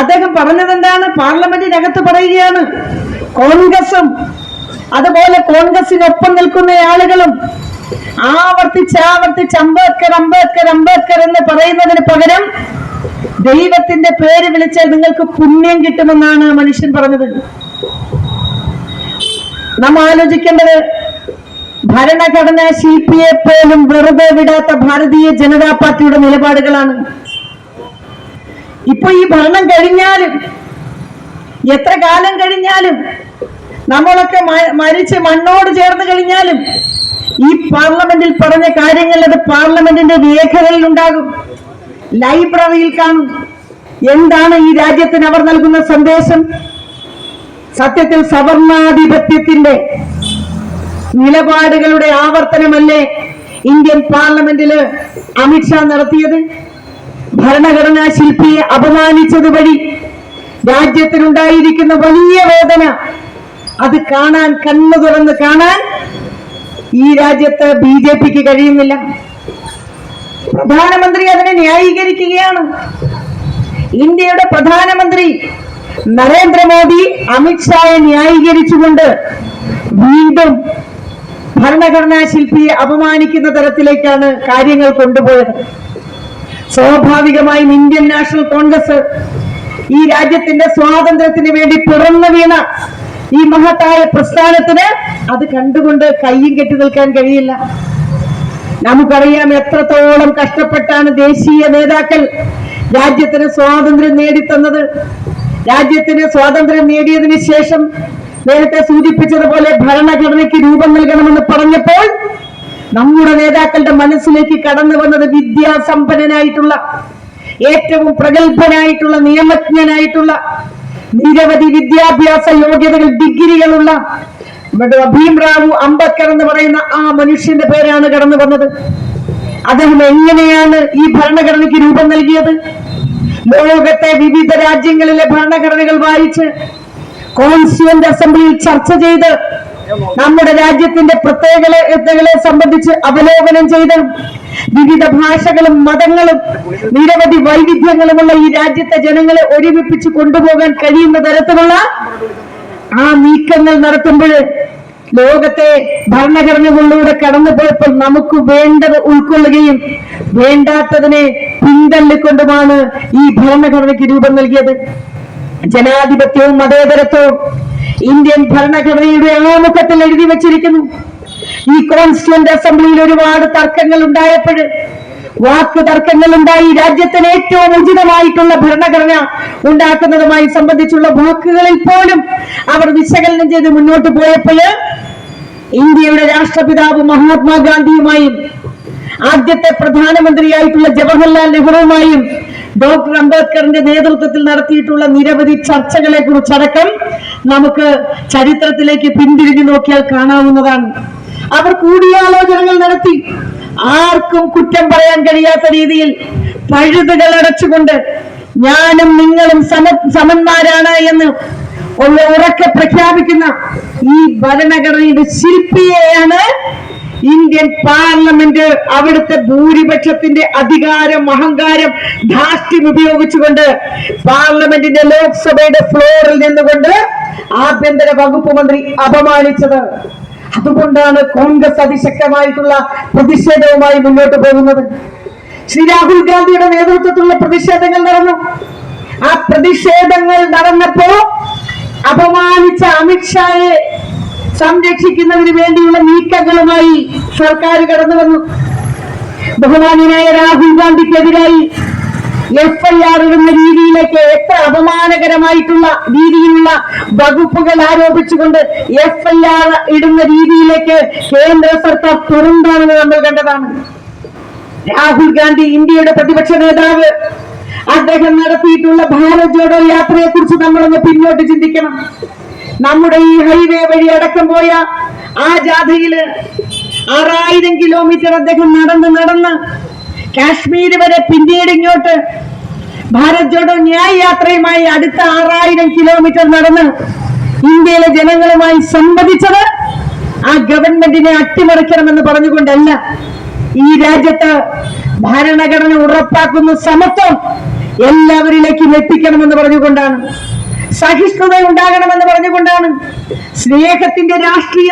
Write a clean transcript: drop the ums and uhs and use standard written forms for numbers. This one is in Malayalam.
അദ്ദേഹം പറഞ്ഞത് എന്താണ്? പാർലമെന്റിനകത്ത് പറയുകയാണ്, കോൺഗ്രസും അതുപോലെ കോൺഗ്രസിനൊപ്പം നിൽക്കുന്ന ആളുകളും ആവർത്തിച്ച് അംബേദ്കർ അംബേദ്കർ അംബേദ്കർ എന്ന് പറയുന്നതിന് പകരം ദൈവത്തിന്റെ പേര് വിളിച്ചാൽ നിങ്ങൾക്ക് പുണ്യം കിട്ടുമെന്നാണ് മനുഷ്യൻ പറഞ്ഞത്. നാം ആലോചിക്കേണ്ടത്, ഭരണഘടനാ ശില്പിയെ പോലും വെറുതെ വിടാത്ത ഭാരതീയ ജനതാ പാർട്ടിയുടെ നിലപാടുകളാണ്. ഇപ്പൊ ഈ ഭരണം കഴിഞ്ഞാലും എത്ര കാലം കഴിഞ്ഞാലും നമ്മളൊക്കെ മരിച്ച് മണ്ണോട് ചേർന്ന് കഴിഞ്ഞാലും ഈ പാർലമെന്റിൽ പറഞ്ഞ കാര്യങ്ങൾ അത് പാർലമെന്റിന്റെ രേഖകളിൽ ഉണ്ടാകും, ലൈബ്രറിയിൽ കാണും. എന്താണ് ഈ രാജ്യത്തിന് അവർ നൽകുന്ന സന്ദേശം? സത്യത്തിൽ സവർണാധിപത്യത്തിന്റെ നിലപാടുകളുടെ ആവർത്തനമല്ലേ ഇന്ത്യൻ പാർലമെന്റില് അമിത്ഷാ നടത്തിയത്? ഭരണഘടനാ ശില്പിയെ അപമാനിച്ചത് വഴി രാജ്യത്തിനുണ്ടായിരിക്കുന്ന വലിയ വേദന അത് കാണാൻ, കണ്ണു തുറന്ന് കാണാൻ ഈ രാജ്യത്ത് BJPക്ക് കഴിയുന്നില്ല. പ്രധാനമന്ത്രി അതിനെ ന്യായീകരിക്കുകയാണ്. ഇന്ത്യയുടെ പ്രധാനമന്ത്രി നരേന്ദ്രമോദി അമിത്ഷായെ ന്യായീകരിച്ചുകൊണ്ട് വീണ്ടും ഭരണഘടനാ ശില്പിയെ അപമാനിക്കുന്ന തരത്തിലേക്കാണ് കാര്യങ്ങൾ കൊണ്ടുപോയത്. സ്വാഭാവികമായും ഇന്ത്യൻ നാഷണൽ കോൺഗ്രസ് ഈ രാജ്യത്തിന്റെ സ്വാതന്ത്ര്യത്തിന് വേണ്ടി പിറന്നു വീണ ഈ മഹത്തായ പ്രസ്ഥാനത്തിന് അത് കണ്ടുകൊണ്ട് കയ്യും കെട്ടി നിൽക്കാൻ കഴിയില്ല. നമുക്കറിയാം എത്രത്തോളം കഷ്ടപ്പെട്ടാണ് ദേശീയ നേതാക്കൾ രാജ്യത്തിന് സ്വാതന്ത്ര്യം നേടിത്തന്നത്. രാജ്യത്തിന് സ്വാതന്ത്ര്യം നേടിയതിനു ശേഷം നേരത്തെ സൂചിപ്പിച്ചതുപോലെ ഭരണഘടനയ്ക്ക് രൂപം നൽകണമെന്ന് പറഞ്ഞപ്പോൾ നമ്മുടെ നേതാക്കളുടെ മനസ്സിലേക്ക് കടന്നു വന്നത് വിദ്യാസമ്പന്നനായിട്ടുള്ള, ഏറ്റവും പ്രഗത്ഭനായിട്ടുള്ള, നിയമജ്ഞനായിട്ടുള്ള, നിരവധി വിദ്യാഭ്യാസ യോഗ്യതകൾ, ഡിഗ്രികളുള്ള ഭീംറാവു അംബേദ്കർ എന്ന് പറയുന്ന ആ മനുഷ്യന്റെ പേരാണ് കടന്നു വന്നത്. അദ്ദേഹം എങ്ങനെയാണ് ഈ ഭരണഘടനയ്ക്ക് രൂപം നൽകിയത്? ലോകത്തെ വിവിധ രാജ്യങ്ങളിലെ ഭരണഘടനകൾ വായിച്ച് കോൺസ്റ്റിറ്റ്യൂവന്റ് അസംബ്ലിയിൽ ചർച്ച ചെയ്ത് നമ്മുടെ രാജ്യത്തിന്റെ പ്രത്യേകതകളെ സംബന്ധിച്ച് അവലോകനം ചെയ്ത് വിവിധ ഭാഷകളും മതങ്ങളും നിരവധി വൈവിധ്യങ്ങളുമുള്ള ഈ രാജ്യത്തെ ജനങ്ങളെ ഒരുമിപ്പിച്ച് കൊണ്ടുപോകാൻ കഴിയുന്ന തരത്തിലുള്ള ആ നീക്കങ്ങൾ നടത്തുമ്പോൾ ലോകത്തെ ഭരണഘടനകളിലൂടെ കടന്നുപോയപ്പോൾ നമുക്ക് വേണ്ടത് ഉൾക്കൊള്ളുകയും വേണ്ടാത്തതിനെ പിന്തള്ളിക്കൊണ്ടുമാണ് ഈ ഭരണഘടനയ്ക്ക് രൂപം നൽകിയത്. ജനാധിപത്യവും മതേതരത്വവും ഇന്ത്യൻ ഭരണഘടനയുടെ ആമുഖത്തിൽ എഴുതി വച്ചിരിക്കുന്നു. ഈ കോൺസ്റ്റിറ്റ്യൂവന്റ് അസംബ്ലിയിൽ ഒരുപാട് തർക്കങ്ങൾ ഉണ്ടായപ്പോൾ, വാക്ക് തർക്കങ്ങൾ ഉണ്ടായി. രാജ്യത്തിന് ഏറ്റവും ഉചിതമായിട്ടുള്ള ഭരണഘടന ഉണ്ടാക്കുന്നതുമായി സംബന്ധിച്ചുള്ള വാക്കുകളിൽ പോലും അവർ വിശകലനം ചെയ്ത് മുന്നോട്ട് പോയപ്പോൾ ഇന്ത്യയുടെ രാഷ്ട്രപിതാവ് മഹാത്മാഗാന്ധിയുമായും ആദ്യത്തെ പ്രധാനമന്ത്രിയായിട്ടുള്ള ജവഹർലാൽ നെഹ്റുവുമായും ഡോക്ടർ അംബേദ്കറിന്റെ നേതൃത്വത്തിൽ നടത്തിയിട്ടുള്ള നിരവധി ചർച്ചകളെ കുറിച്ചടക്കം നമുക്ക് ചരിത്രത്തിലേക്ക് പിന്തിരിഞ്ഞു നോക്കിയാൽ കാണാവുന്നതാണ്. അവർ കൂടിയാലോചനകൾ നടത്തി. ആർക്കും കുറ്റം പറയാൻ കഴിയാത്ത രീതിയിൽ പഴുതുകൾ അടച്ചുകൊണ്ട് ഞാനും നിങ്ങളും സമന്മാരാണ് എന്ന് ഉറക്കെ പ്രഖ്യാപിക്കുന്ന ഈ ഭരണഘടനയുടെ ശില്പിയെയാണ് ഇന്ത്യൻ പാർലമെന്റ് അവിടുത്തെ ഭൂരിപക്ഷത്തിന്റെ അധികാരം, അഹങ്കാരം, ധാർഷ്ട്യം ഉപയോഗിച്ചുകൊണ്ട് പാർലമെന്റിന്റെ ലോക്സഭയുടെ ഫ്ലോറിൽ നിന്നുകൊണ്ട് ആഭ്യന്തര വകുപ്പ് മന്ത്രി അപമാനിച്ചത്. അതുകൊണ്ടാണ് കോൺഗ്രസ് അതിശക്തമായിട്ടുള്ള പ്രതിഷേധവുമായി മുന്നോട്ട് പോകുന്നത്. ശ്രീ രാഹുൽ ഗാന്ധിയുടെ നേതൃത്വത്തിലുള്ള പ്രതിഷേധങ്ങൾ നടന്നു. ആ പ്രതിഷേധങ്ങൾ നടന്നപ്പോ അപമാനിച്ച അമിത്ഷായെ സംരക്ഷിക്കുന്നതിന് വേണ്ടിയുള്ള നീക്കങ്ങളുമായി സർക്കാർ കടന്നു വന്നു. ബഹുമാന്യനായ രാഹുൽ ഗാന്ധിക്കെതിരായി FIR ഇടുന്ന രീതിയിലേക്ക്, എത്ര അപമാനകരമായിട്ടുള്ള രീതിയിലുള്ള വകുപ്പുകൾ ആരോപിച്ചുകൊണ്ട് FIR ഇടുന്ന രീതിയിലേക്ക് കേന്ദ്ര സർക്കാർ തുറന്നാണെന്ന് നമ്മൾ കണ്ടതാണ്. രാഹുൽ ഗാന്ധി ഇന്ത്യയുടെ പ്രതിപക്ഷ നേതാവ്, അദ്ദേഹം നടത്തിയിട്ടുള്ള ഭാരത് ജോഡോ യാത്രയെ കുറിച്ച് നമ്മളൊന്ന് പിന്നോട്ട് ചിന്തിക്കണം. നമ്മുടെ ഈ ഹൈവേ വഴി അടക്കം പോയ ആ ജാഥയില് 6000 കിലോമീറ്റർ അദ്ദേഹം നടന്ന് കാശ്മീർ വരെ, പിന്നീട് ഇങ്ങോട്ട് ഭാരത് ജോഡോ ന്യായ് യാത്രയുമായി അടുത്ത 6000 കിലോമീറ്റർ നടന്ന് ഇന്ത്യയിലെ ജനങ്ങളുമായി സംവദിച്ചത് ആ ഗവൺമെന്റിനെ അട്ടിമറിക്കണമെന്ന് പറഞ്ഞുകൊണ്ടല്ല. ഈ രാജ്യത്ത് ഭരണഘടന ഉറപ്പാക്കുന്ന സമത്വം എല്ലാവരിലേക്കും എത്തിക്കണമെന്ന് പറഞ്ഞുകൊണ്ടാണ്, സഹിഷ്ണുത ഉണ്ടാകണമെന്ന് പറഞ്ഞുകൊണ്ടാണ്, സ്നേഹത്തിന്റെ രാഷ്ട്രീയം